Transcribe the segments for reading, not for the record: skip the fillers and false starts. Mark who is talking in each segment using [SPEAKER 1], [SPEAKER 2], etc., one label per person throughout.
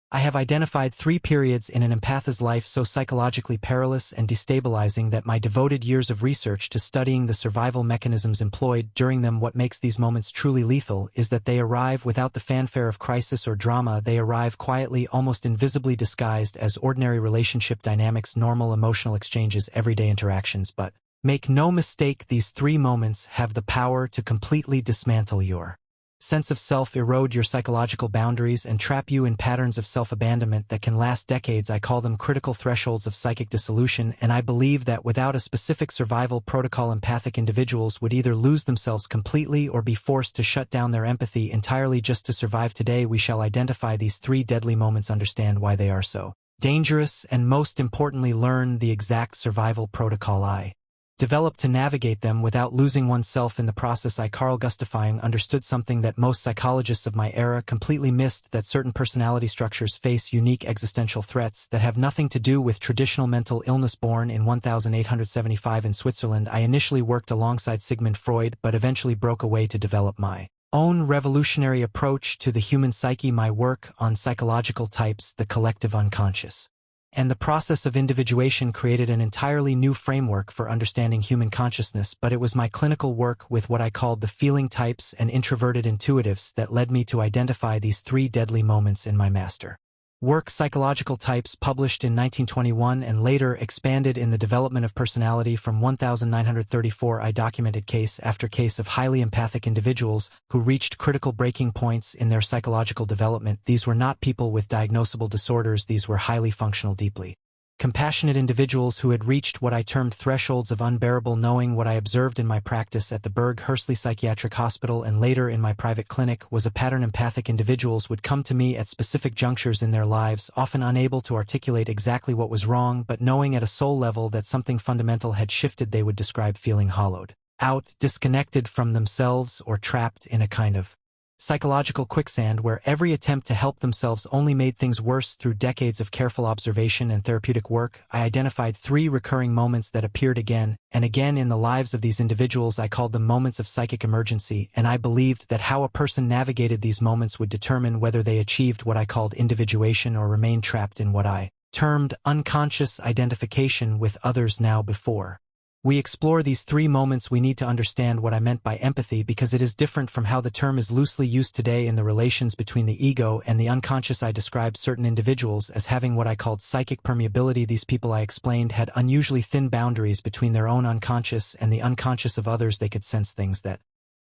[SPEAKER 1] I have identified 3 periods in an empath's life so psychologically perilous and destabilizing that my devoted years of research to studying the survival mechanisms employed during them. What makes these moments truly lethal is that they arrive without the fanfare of crisis or drama. They arrive quietly, almost invisibly disguised as ordinary relationship dynamics, normal emotional exchanges, everyday interactions. But make no mistake, these 3 moments have the power to completely dismantle your sense of self, erode your psychological boundaries, and trap you in patterns of self-abandonment that can last decades. I call them critical thresholds of psychic dissolution, and I believe that without a specific survival protocol, empathic individuals would either lose themselves completely or be forced to shut down their empathy entirely just to survive. Today we shall identify these 3 deadly moments, understand why they are so dangerous, and most importantly learn the exact survival protocol I developed to navigate them without losing oneself in the process. Carl Jung understood something that most psychologists of my era completely missed, that certain personality structures face unique existential threats that have nothing to do with traditional mental illness. Born in 1875 in Switzerland, I initially worked alongside Sigmund Freud but eventually broke away to develop my own revolutionary approach to the human psyche. My work on psychological types, the collective unconscious, and the process of individuation created an entirely new framework for understanding human consciousness. But it was my clinical work with what I called the feeling types and introverted intuitives that led me to identify these 3 deadly moments in my master work, Psychological Types, published in 1921 and later expanded in The Development of Personality from 1934. I documented case after case of highly empathic individuals who reached critical breaking points in their psychological development. These were not people with diagnosable disorders. These were highly functional, deeply compassionate individuals who had reached what I termed thresholds of unbearable knowing. What I observed in my practice at the Berg Hursley Psychiatric Hospital and later in my private clinic was a pattern. Empathic individuals would come to me at specific junctures in their lives, often unable to articulate exactly what was wrong, but knowing at a soul level that something fundamental had shifted. They would describe feeling hollowed out, disconnected from themselves, or trapped in a kind of psychological quicksand where every attempt to help themselves only made things worse. Through decades of careful observation and therapeutic work, I identified 3 recurring moments that appeared again and again in the lives of these individuals. I called them moments of psychic emergency, and I believed that how a person navigated these moments would determine whether they achieved what I called individuation or remained trapped in what I termed unconscious identification with others. Now, before we explore these 3 moments, we need to understand what I meant by empathy, because it is different from how the term is loosely used today in the relations between the ego and the unconscious. I described certain individuals as having what I called psychic permeability. These people, I explained, had unusually thin boundaries between their own unconscious and the unconscious of others. They could sense things that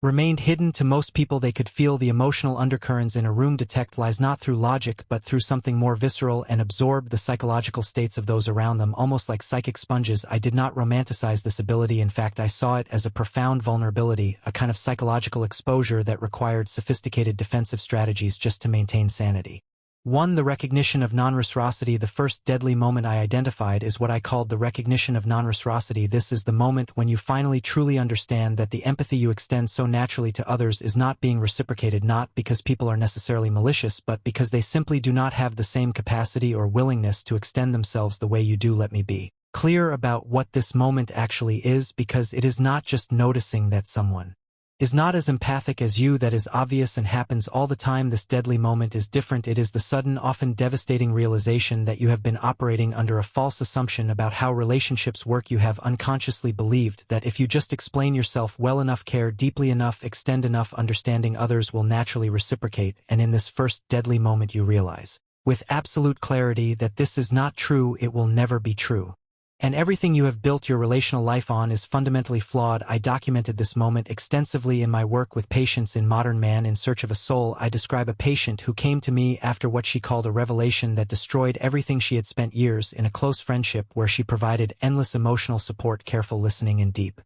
[SPEAKER 1] remained hidden to most people. They could feel the emotional undercurrents in a room, detect lies not through logic but through something more visceral, and absorb the psychological states of those around them, almost like psychic sponges. I did not romanticize this ability. In fact, I saw it as a profound vulnerability, a kind of psychological exposure that required sophisticated defensive strategies just to maintain sanity. 1. The recognition of non-reciprocity. The first deadly moment I identified is what I called the recognition of non-reciprocity. This is the moment when you finally truly understand that the empathy you extend so naturally to others is not being reciprocated, not because people are necessarily malicious, but because they simply do not have the same capacity or willingness to extend themselves the way you do. Let me be clear about what this moment actually is, because it is not just noticing that someone is not as empathic as you that is obvious and happens all the time. This deadly moment is different. It is the sudden, often devastating realization that you have been operating under a false assumption about how relationships work. You have unconsciously believed that if you just explain yourself well enough, care deeply enough, extend enough understanding, others will naturally reciprocate. And in this first deadly moment you realize with absolute clarity that this is not true. It will never be true. And everything you have built your relational life on is fundamentally flawed. I documented this moment extensively in my work with patients in Modern Man in Search of a Soul. I describe a patient who came to me after what she called a revelation that destroyed everything she had spent years in a close friendship where she provided endless emotional support, careful listening, and deep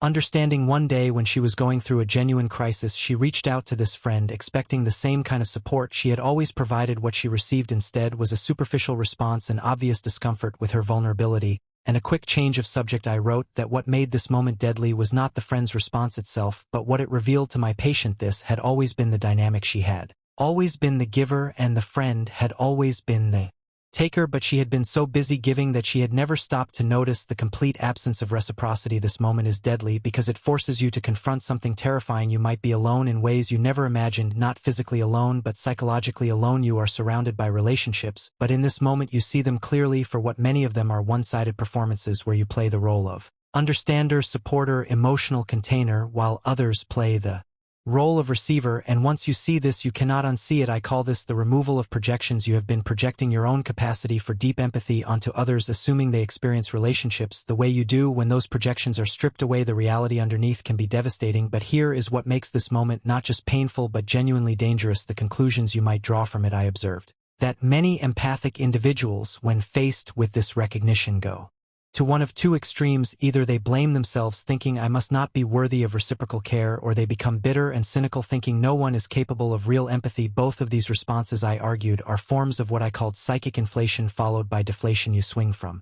[SPEAKER 1] understanding. One day when she was going through a genuine crisis, she reached out to this friend expecting the same kind of support she had always provided. What she received instead was a superficial response and obvious discomfort with her vulnerability, and a quick change of subject. I wrote that what made this moment deadly was not the friend's response itself, but what it revealed to my patient. This had always been the dynamic. She had always been the giver, and the friend had always been the taker, but she had been so busy giving that she had never stopped to notice the complete absence of reciprocity. This moment is deadly because it forces you to confront something terrifying. You might be alone in ways you never imagined, not physically alone but psychologically alone. You are surrounded by relationships, but in this moment you see them clearly for what many of them are: one-sided performances where you play the role of understander, supporter, emotional container, while others play the role of receiver. And once you see this, you cannot unsee it. I call this the removal of projections. You have been projecting your own capacity for deep empathy onto others, assuming they experience relationships the way you do. When those projections are stripped away, the reality underneath can be devastating. But here is what makes this moment not just painful but genuinely dangerous: the conclusions you might draw from it. I observed that many empathic individuals, when faced with this recognition, go to one of two extremes. Either they blame themselves, thinking I must not be worthy of reciprocal care, or they become bitter and cynical, thinking no one is capable of real empathy. Both of these responses, I argued, are forms of what I called psychic inflation followed by deflation. You swing from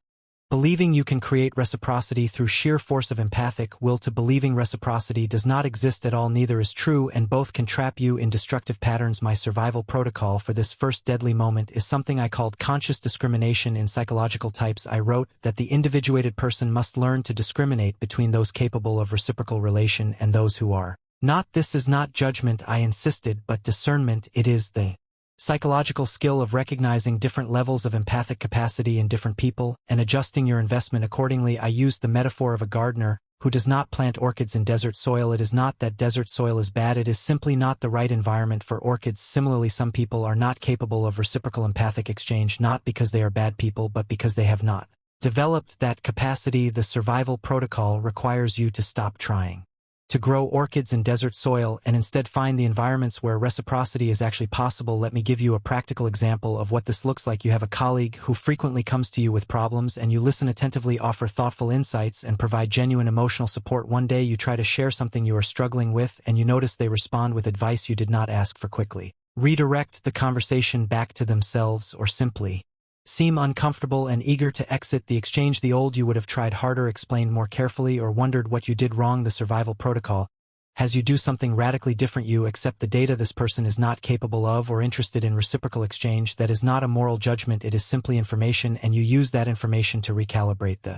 [SPEAKER 1] believing you can create reciprocity through sheer force of empathic will to believing reciprocity does not exist at all. Neither is true, and both can trap you in destructive patterns. My survival protocol for this first deadly moment is something I called conscious discrimination. In Psychological Types, I wrote that the individuated person must learn to discriminate between those capable of reciprocal relation and those who are not. This is not judgment, I insisted, but discernment. It is the psychological skill of recognizing different levels of empathic capacity in different people and adjusting your investment accordingly. I used the metaphor of a gardener who does not plant orchids in desert soil. It is not that desert soil is bad, it is simply not the right environment for orchids. Similarly, some people are not capable of reciprocal empathic exchange, not because they are bad people but because they have not developed that capacity. The survival protocol requires you to stop trying to grow orchids in desert soil and instead find the environments where reciprocity is actually possible. Let me give you a practical example of what this looks like. You have a colleague who frequently comes to you with problems, and you listen attentively, offer thoughtful insights, and provide genuine emotional support. One day you try to share something you are struggling with, and you notice they respond with advice you did not ask for. Quickly redirect the conversation back to themselves, or simply seem uncomfortable and eager to exit the exchange. The old you would have tried harder, explained more carefully, or wondered what you did wrong. The survival protocol has you do something radically different. You accept the data. This person is not capable of or interested in reciprocal exchange. That is not a moral judgment, it is simply information, and you use that information to recalibrate the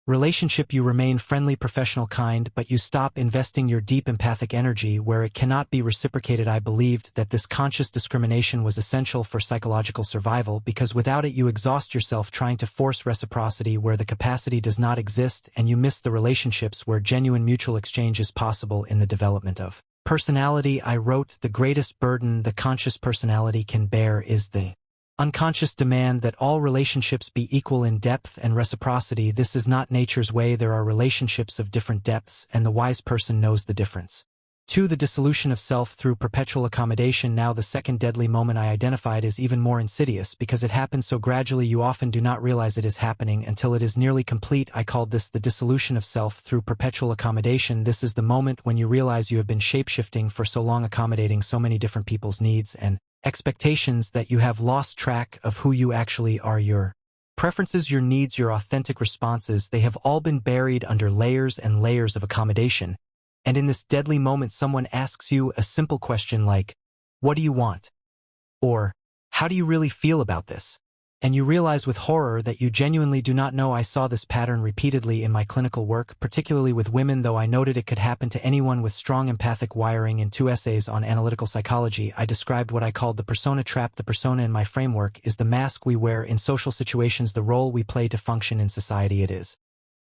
[SPEAKER 1] relationship. You remain friendly, professional, kind, but you stop investing your deep empathic energy where it cannot be reciprocated. I believed that this conscious discrimination was essential for psychological survival, because without it you exhaust yourself trying to force reciprocity where the capacity does not exist, and you miss the relationships where genuine mutual exchange is possible. In the development of personality, I wrote, the greatest burden the conscious personality can bear is the unconscious demand that all relationships be equal in depth and reciprocity. This is not nature's way. There are relationships of different depths, and the wise person knows the difference. 2. The dissolution of self through perpetual accommodation. Now the second deadly moment I identified is even more insidious because it happens so gradually you often do not realize it is happening until it is nearly complete. I called this the dissolution of self through perpetual accommodation. This is the moment when you realize you have been shapeshifting for so long, accommodating so many different people's needs and expectations, that you have lost track of who you actually are. Your preferences, your needs, your authentic responses, they have all been buried under layers and layers of accommodation. And in this deadly moment, someone asks you a simple question like, "What do you want?" Or, "How do you really feel about this?" And you realize with horror that you genuinely do not know. I saw this pattern repeatedly in my clinical work, particularly with women, though I noted it could happen to anyone with strong empathic wiring. In 2 essays on analytical psychology, I described what I called the persona trap. The persona in my framework is the mask we wear in social situations, the role we play to function in society. It is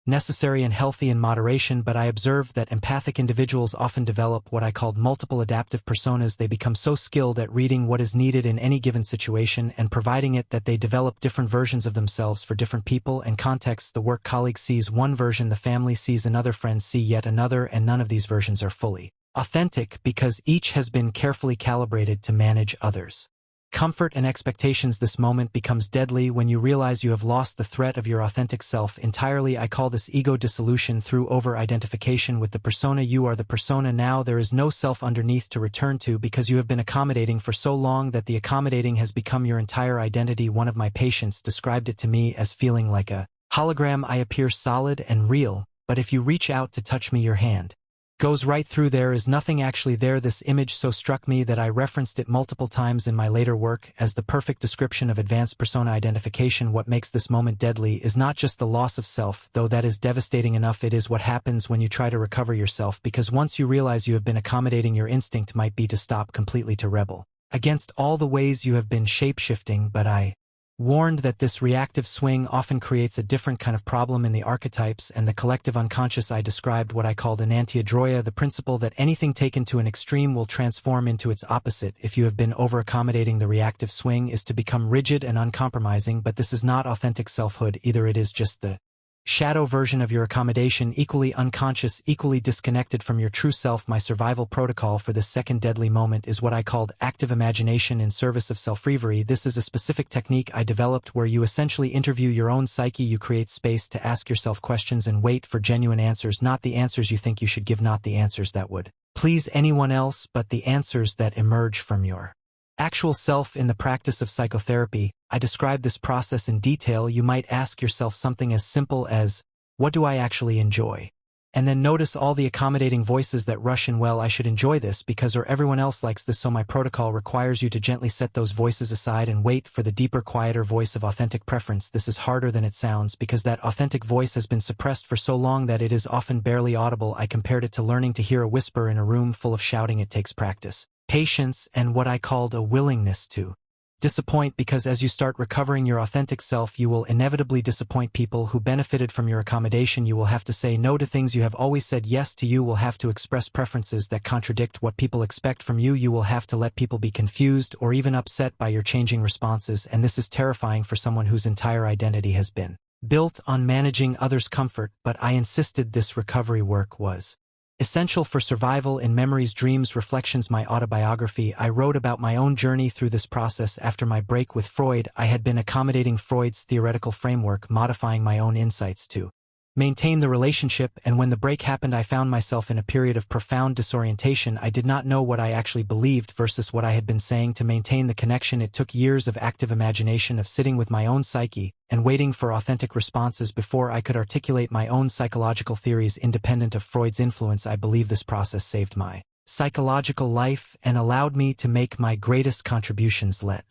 [SPEAKER 1] necessary and healthy in moderation, but I observed that empathic individuals often develop what I called multiple adaptive personas. They become so skilled at reading what is needed in any given situation and providing it that they develop different versions of themselves for different people and contexts. The work colleague sees one version, the family sees another, friends see yet another, and none of these versions are fully authentic because each has been carefully calibrated to manage others' comfort and expectations. This moment becomes deadly when you realize you have lost the threat of your authentic self entirely. I call this ego dissolution through over-identification with the persona. You are the persona now. There is no self underneath to return to because you have been accommodating for so long that the accommodating has become your entire identity. One of my patients described it to me as feeling like a hologram. I appear solid and real, but if you reach out to touch me, your hand goes right through. There is nothing actually there. This image so struck me that I referenced it multiple times in my later work as the perfect description of advanced persona identification. What makes this moment deadly is not just the loss of self, though that is devastating enough. It is what happens when you try to recover yourself, because once you realize you have been accommodating, your instinct might be to stop completely, to rebel against all the ways you have been shape-shifting. But I warned that this reactive swing often creates a different kind of problem in the archetypes and the collective unconscious. I described what I called enantiodroia, the principle that anything taken to an extreme will transform into its opposite. If you have been over-accommodating, the reactive swing is to become rigid and uncompromising, but this is not authentic selfhood. Either it is just the shadow version of your accommodation, equally unconscious, equally disconnected from your true self. My survival protocol for this second deadly moment is what I called active imagination in service of self-reverie. This is a specific technique I developed where you essentially interview your own psyche. You create space to ask yourself questions and wait for genuine answers, not the answers you think you should give, not the answers that would please anyone else, but the answers that emerge from your actual self. In the practice of psychotherapy, I describe this process in detail. You might ask yourself something as simple as, what do I actually enjoy? And then notice all the accommodating voices that rush in. Well, I should enjoy this because or everyone else likes this. So my protocol requires you to gently set those voices aside and wait for the deeper, quieter voice of authentic preference. This is harder than it sounds because that authentic voice has been suppressed for so long that it is often barely audible. I compared it to learning to hear a whisper in a room full of shouting. It takes practice, patience, and what I called a willingness to disappoint, because as you start recovering your authentic self, you will inevitably disappoint people who benefited from your accommodation. You will have to say no to things you have always said yes to. You will have to express preferences that contradict what people expect from you. You will have to let people be confused or even upset by your changing responses, and this is terrifying for someone whose entire identity has been built on managing others' comfort. But I insisted this recovery work was essential for survival. In Memories, Dreams, Reflections, my autobiography, I wrote about my own journey through this process. After my break with Freud, I had been accommodating Freud's theoretical framework, modifying my own insights to maintain the relationship, and when the break happened, I found myself in a period of profound disorientation. I did not know what I actually believed versus what I had been saying. To maintain the connection, it took years of active imagination, of sitting with my own psyche and waiting for authentic responses before I could articulate my own psychological theories independent of Freud's influence. I believe this process saved my psychological life and allowed me to make my greatest contributions. Let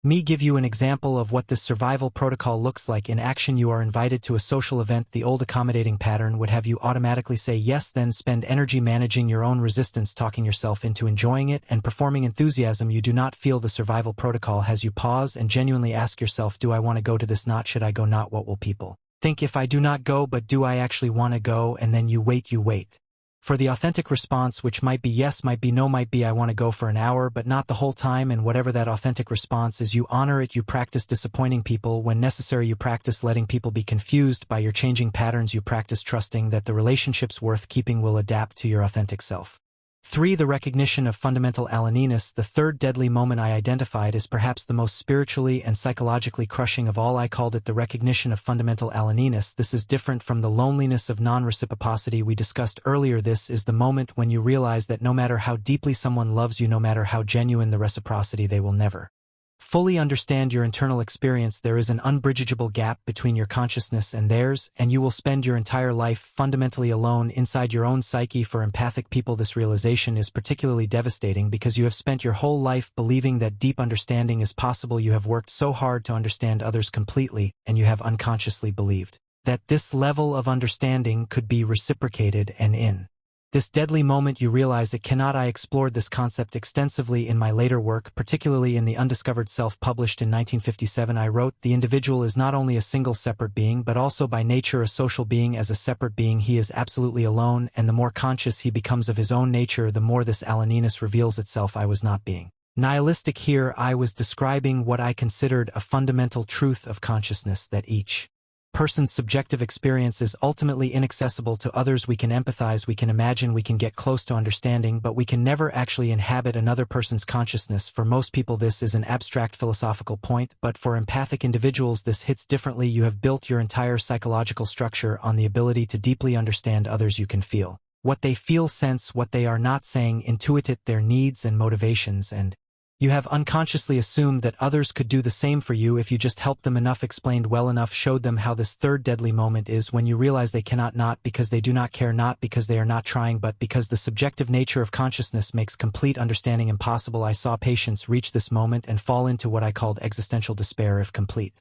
[SPEAKER 1] me give you an example of what this survival protocol looks like in action. You are invited to a social event. The old accommodating pattern would have you automatically say yes, then spend energy managing your own resistance, talking yourself into enjoying it and performing enthusiasm you do not feel. The survival protocol has you pause and genuinely ask yourself, do I want to go to this? Not should I go, not what will people think if I do not go, but do I actually want to go? And then you wait for the authentic response, which might be yes, might be no, might be I want to go for an hour, but not the whole time. And whatever that authentic response is, you honor it. You practice disappointing people when necessary. You practice letting people be confused by your changing patterns. You practice trusting that the relationships worth keeping will adapt to your authentic self. 3. The recognition of fundamental aloneness. The third deadly moment I identified is perhaps the most spiritually and psychologically crushing of all. I called it the recognition of fundamental aloneness. This is different from the loneliness of non-reciprocity we discussed earlier. This is the moment when you realize that no matter how deeply someone loves you, no matter how genuine the reciprocity, they will never fully understand your internal experience. There is an unbridgeable gap between your consciousness and theirs, and you will spend your entire life fundamentally alone inside your own psyche. For empathic people, this realization is particularly devastating because you have spent your whole life believing that deep understanding is possible. You have worked so hard to understand others completely, and you have unconsciously believed that this level of understanding could be reciprocated, and in this deadly moment you realize it cannot. I explored this concept extensively in my later work, particularly in The Undiscovered Self, published in 1957. I wrote, the individual is not only a single separate being, but also by nature a social being. As a separate being, he is absolutely alone, and the more conscious he becomes of his own nature, the more this aloneness reveals itself. I was not being nihilistic here. I was describing what I considered a fundamental truth of consciousness, that each person's subjective experience is ultimately inaccessible to others. We can empathize, we can imagine, we can get close to understanding, but we can never actually inhabit another person's consciousness. For most people, this is an abstract philosophical point, but for empathic individuals, this hits differently. You have built your entire psychological structure on the ability to deeply understand others. You can feel what they feel, sense what they are not saying, intuit it, their needs and motivations, and You have unconsciously assumed that others could do the same for you if you just helped them enough, explained well enough, showed them how this third deadly moment is when you realize they cannot, not because they do not care, not because they are not trying, but because the subjective nature of consciousness makes complete understanding impossible. I saw patients reach this moment and fall into what I called existential despair. If complete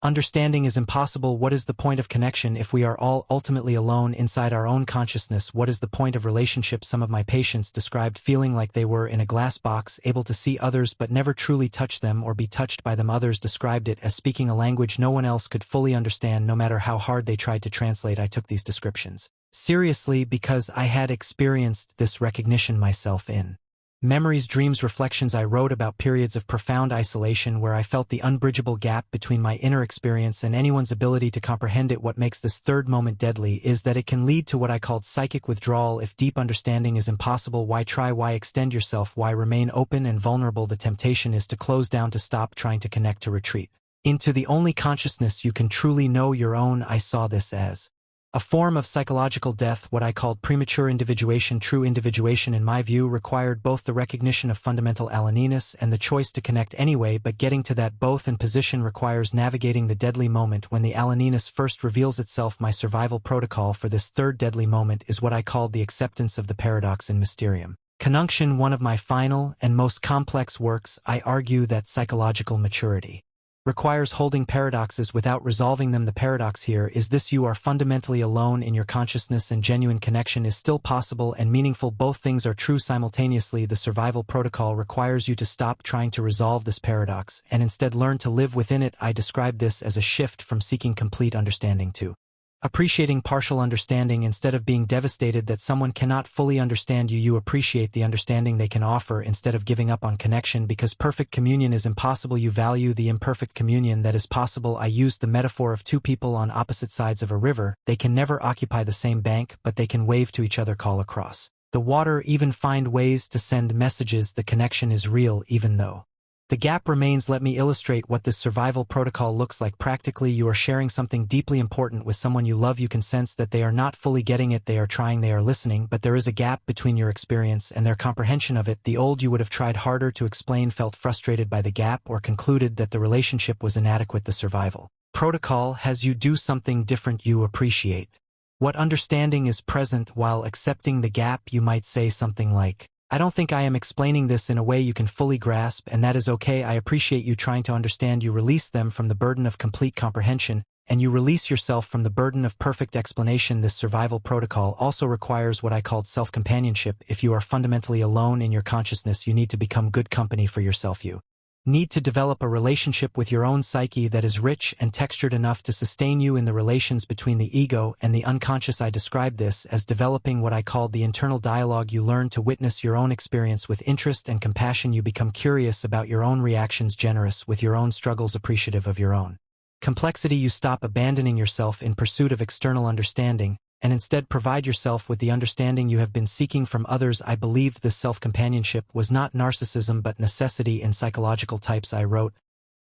[SPEAKER 1] understanding is impossible, what is the point of connection if we are all ultimately alone inside our own consciousness? What is the point of relationship? Some of my patients described feeling like they were in a glass box, able to see others but never truly touch them or be touched by them. Others described it as speaking a language no one else could fully understand, no matter how hard they tried to translate. I took these descriptions seriously because I had experienced this recognition myself in memories, dreams, reflections. I wrote about periods of profound isolation where I felt the unbridgeable gap between my inner experience and anyone's ability to comprehend it. What makes this third moment deadly is that it can lead to what I called psychic withdrawal. If deep understanding is impossible, why try? Why extend yourself? Why remain open and vulnerable? The temptation is to close down, to stop trying to connect, to retreat into the only consciousness you can truly know, your own. I saw this as a form of psychological death, what I called premature individuation. True individuation, in my view, required both the recognition of fundamental aloneness and the choice to connect anyway, but getting to that both in position requires navigating the deadly moment when the aloneness first reveals itself. My survival protocol for this third deadly moment is what I called the acceptance of the paradox in Mysterium Conjunction, one of my final and most complex works. I argue that psychological maturity requires holding paradoxes without resolving them. The paradox here is this: you are fundamentally alone in your consciousness and genuine connection is still possible and meaningful. Both things are true simultaneously. The survival protocol requires you to stop trying to resolve this paradox and instead learn to live within it. I describe this as a shift from seeking complete understanding to appreciating partial understanding. Instead of being devastated that someone cannot fully understand you, you appreciate the understanding they can offer instead of giving up on connection. Because perfect communion is impossible, you value the imperfect communion that is possible. I used the metaphor of two people on opposite sides of a river. They can never occupy the same bank, but they can wave to each other, call across the water, even find ways to send messages. The connection is real even though the gap remains. Let me illustrate what this survival protocol looks like practically. You are sharing something deeply important with someone you love. You can sense that they are not fully getting it. They are trying, they are listening, but there is a gap between your experience and their comprehension of it. The old you would have tried harder to explain felt frustrated by the gap or concluded that the relationship was inadequate. The survival protocol has you do something different. You appreciate what understanding is present while accepting the gap. You might say something like, I don't think I am explaining this in a way you can fully grasp, and that is okay. I appreciate you trying to understand. You release them from the burden of complete comprehension, and you release yourself from the burden of perfect explanation. This survival protocol also requires what I called self-companionship. If you are fundamentally alone in your consciousness, you need to become good company for yourself. You need to develop a relationship with your own psyche that is rich and textured enough to sustain you in the relations between the ego and the unconscious. I describe this as developing what I called the internal dialogue. You learn to witness your own experience with interest and compassion. You become curious about your own reactions, generous with your own struggles, appreciative of your own complexity. You stop abandoning yourself in pursuit of external understanding, and instead provide yourself with the understanding you have been seeking from others. I believed this self-companionship was not narcissism but necessity. In Psychological Types I wrote,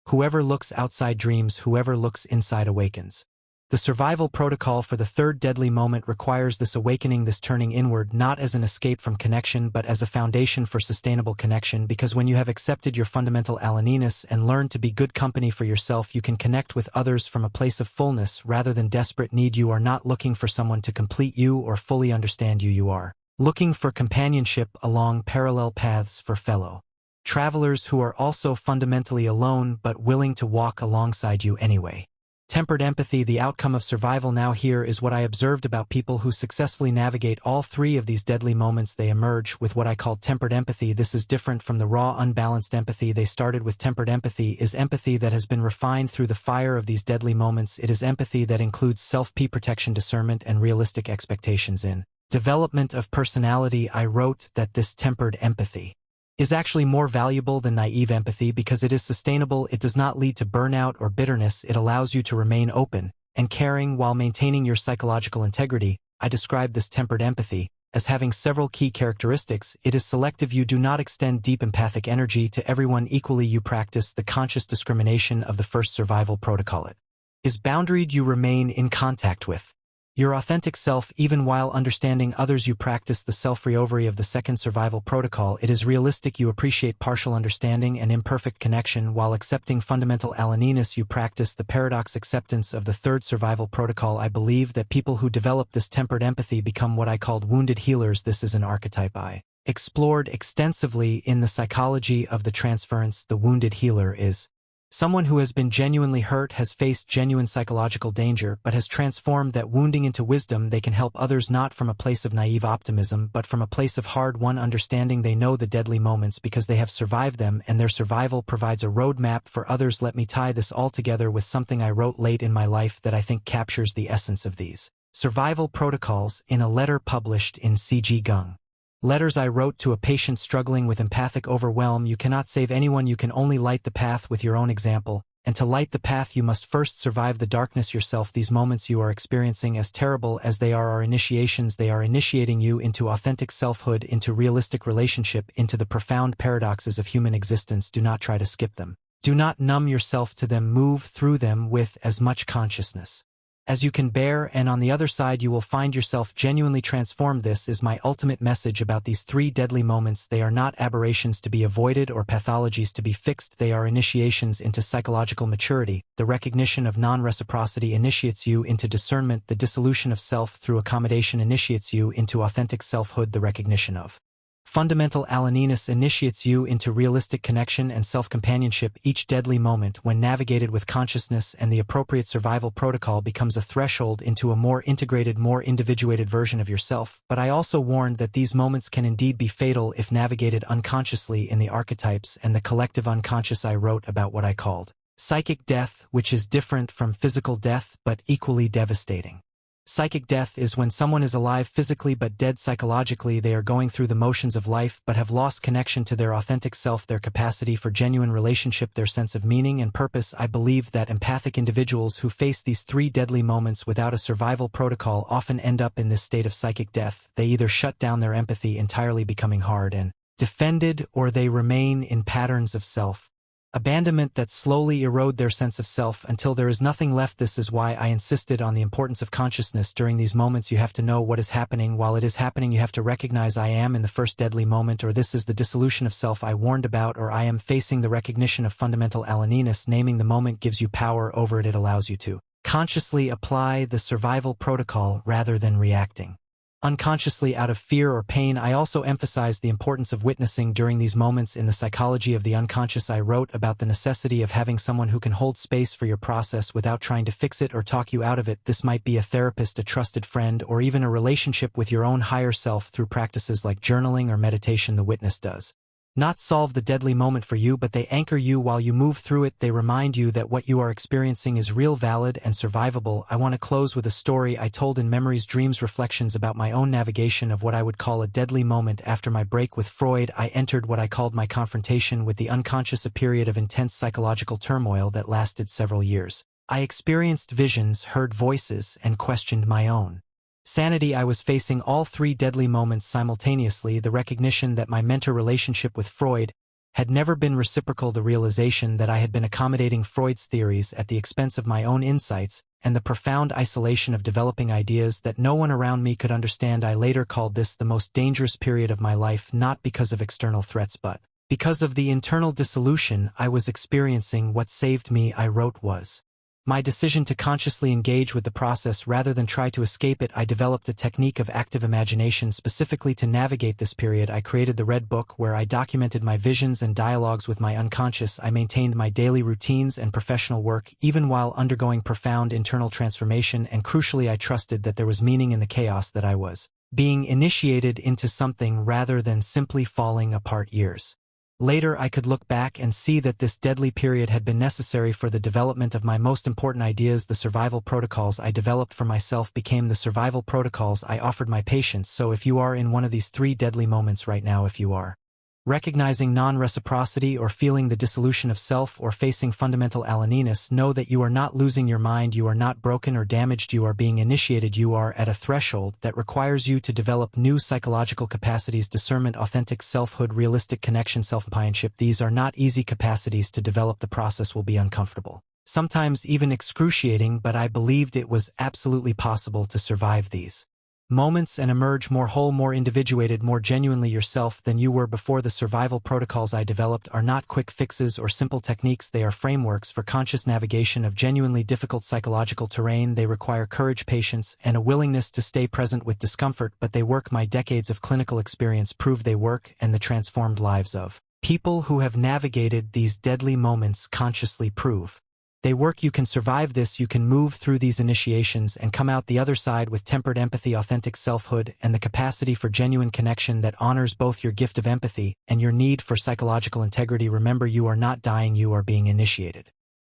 [SPEAKER 1] whoever looks outside dreams, whoever looks inside awakens. The survival protocol for the third deadly moment requires this awakening, this turning inward, not as an escape from connection but as a foundation for sustainable connection. Because when you have accepted your fundamental aloneness and learned to be good company for yourself, you can connect with others from a place of fullness rather than desperate need. You are not looking for someone to complete you or fully understand you. You are looking for companionship along parallel paths, for fellow travelers who are also fundamentally alone but willing to walk alongside you anyway. Tempered empathy. The outcome of survival now here is what I observed about people who successfully navigate all three of these deadly moments. They emerge with what I call tempered empathy. This is different from the raw, unbalanced empathy they started with. Tempered empathy is empathy that has been refined through the fire of these deadly moments. It is empathy that includes self-protection, discernment, and realistic expectations. In Development of Personality, I wrote that this tempered empathy is actually more valuable than naive empathy because it is sustainable. It does not lead to burnout or bitterness. It allows you to remain open and caring while maintaining your psychological integrity. I describe this tempered empathy as having several key characteristics. It is selective. You do not extend deep empathic energy to everyone equally. You practice the conscious discrimination of the first survival protocol. It is boundaried. You remain in contact with Your authentic self. Even while understanding others, you practice the self-recovery of the second survival protocol. It is realistic. You appreciate partial understanding and imperfect connection. While accepting fundamental aloneness, you practice the paradox acceptance of the third survival protocol. I believe that people who develop this tempered empathy become what I called wounded healers. This is an archetype I explored extensively in the psychology of the transference. The wounded healer is someone who has been genuinely hurt, has faced genuine psychological danger, but has transformed that wounding into wisdom. They can help others not from a place of naive optimism, but from a place of hard-won understanding. They know the deadly moments because they have survived them, and their survival provides a roadmap for others. Let me tie this all together with something I wrote late in my life that I think captures the essence of these survival protocols in a letter published in C.G. Jung. Letters I wrote to a patient struggling with empathic overwhelm. You cannot save anyone. You can only light the path with your own example. And to light the path, you must first survive the darkness yourself. These moments you are experiencing, as terrible as they are initiations. They are initiating you into authentic selfhood, into realistic relationship, into the profound paradoxes of human existence. Do not try to skip them. Do not numb yourself to them. Move through them with as much consciousness as you can bear, and on the other side you will find yourself genuinely transformed. This is my ultimate message about these three deadly moments. They are not aberrations to be avoided or pathologies to be fixed. They are initiations into psychological maturity. The recognition of non-reciprocity initiates you into discernment. The dissolution of self through accommodation initiates you into authentic selfhood. The recognition of fundamental aloneness initiates you into realistic connection and self-companionship. Each deadly moment, when navigated with consciousness and the appropriate survival protocol, becomes a threshold into a more integrated, more individuated version of yourself. But I also warned that these moments can indeed be fatal if navigated unconsciously in the archetypes and the collective unconscious. I wrote about what I called psychic death, which is different from physical death but equally devastating. Psychic death is when someone is alive physically but dead psychologically. They are going through the motions of life but have lost connection to their authentic self, their capacity for genuine relationship, their sense of meaning and purpose. I believe that empathic individuals who face these three deadly moments without a survival protocol often end up in this state of psychic death. They either shut down their empathy, entirely becoming hard and defended, or they remain in patterns of self-abandonment that slowly erode their sense of self until there is nothing left. This is why I insisted on the importance of consciousness. During these moments you have to know what is happening. While it is happening, you have to recognize I am in the first deadly moment, or this is the dissolution of self I warned about, or I am facing the recognition of fundamental aloneness. Naming the moment gives you power over it. It allows you to consciously apply the survival protocol rather than reacting unconsciously out of fear or pain. I also emphasized the importance of witnessing during these moments. In the psychology of the unconscious, I wrote about the necessity of having someone who can hold space for your process without trying to fix it or talk you out of it. This might be a therapist, a trusted friend, or even a relationship with your own higher self through practices like journaling or meditation. The witness does not solve the deadly moment for you, but they anchor you while you move through it. They remind you that what you are experiencing is real, valid, and survivable. I want to close with a story I told in Memories, Dreams, Reflections about my own navigation of what I would call a deadly moment. After my break with Freud, I entered what I called my confrontation with the unconscious, a period of intense psychological turmoil that lasted several years. I experienced visions, heard voices, and questioned my own sanity. I was facing all three deadly moments simultaneously: the recognition that my mentor relationship with Freud had never been reciprocal, the realization that I had been accommodating Freud's theories at the expense of my own insights, and the profound isolation of developing ideas that no one around me could understand. I later called this the most dangerous period of my life, not because of external threats but because of the internal dissolution I was experiencing. What saved me, I wrote, was my decision to consciously engage with the process rather than try to escape it. I developed a technique of active imagination specifically to navigate this period. I created the Red Book, where I documented my visions and dialogues with my unconscious. I maintained my daily routines and professional work, even while undergoing profound internal transformation, and crucially, I trusted that there was meaning in the chaos, that I was being initiated into something rather than simply falling apart. Years later, I could look back and see that this deadly period had been necessary for the development of my most important ideas. The survival protocols I developed for myself became the survival protocols I offered my patients. So if you are in one of these three deadly moments right now, if you are recognizing non-reciprocity, or feeling the dissolution of self, or facing fundamental aloneness, know that you are not losing your mind, you are not broken or damaged, you are being initiated. You are at a threshold that requires you to develop new psychological capacities: discernment, authentic selfhood, realistic connection, self-companionship. These are not easy capacities to develop. The process will be uncomfortable. sometimes even excruciating, but I believed it was absolutely possible to survive these moments and emerge more whole, more individuated, more genuinely yourself than you were before. The survival protocols I developed are not quick fixes or simple techniques. They are frameworks for conscious navigation of genuinely difficult psychological terrain. They require courage, patience, and a willingness to stay present with discomfort, but they work. My decades of clinical experience prove they work, and the transformed lives of people who have navigated these deadly moments consciously prove they work. You can survive this. You can move through these initiations and come out the other side with tempered empathy, authentic selfhood, and the capacity for genuine connection that honors both your gift of empathy and your need for psychological integrity. Remember, you are not dying, you are being initiated.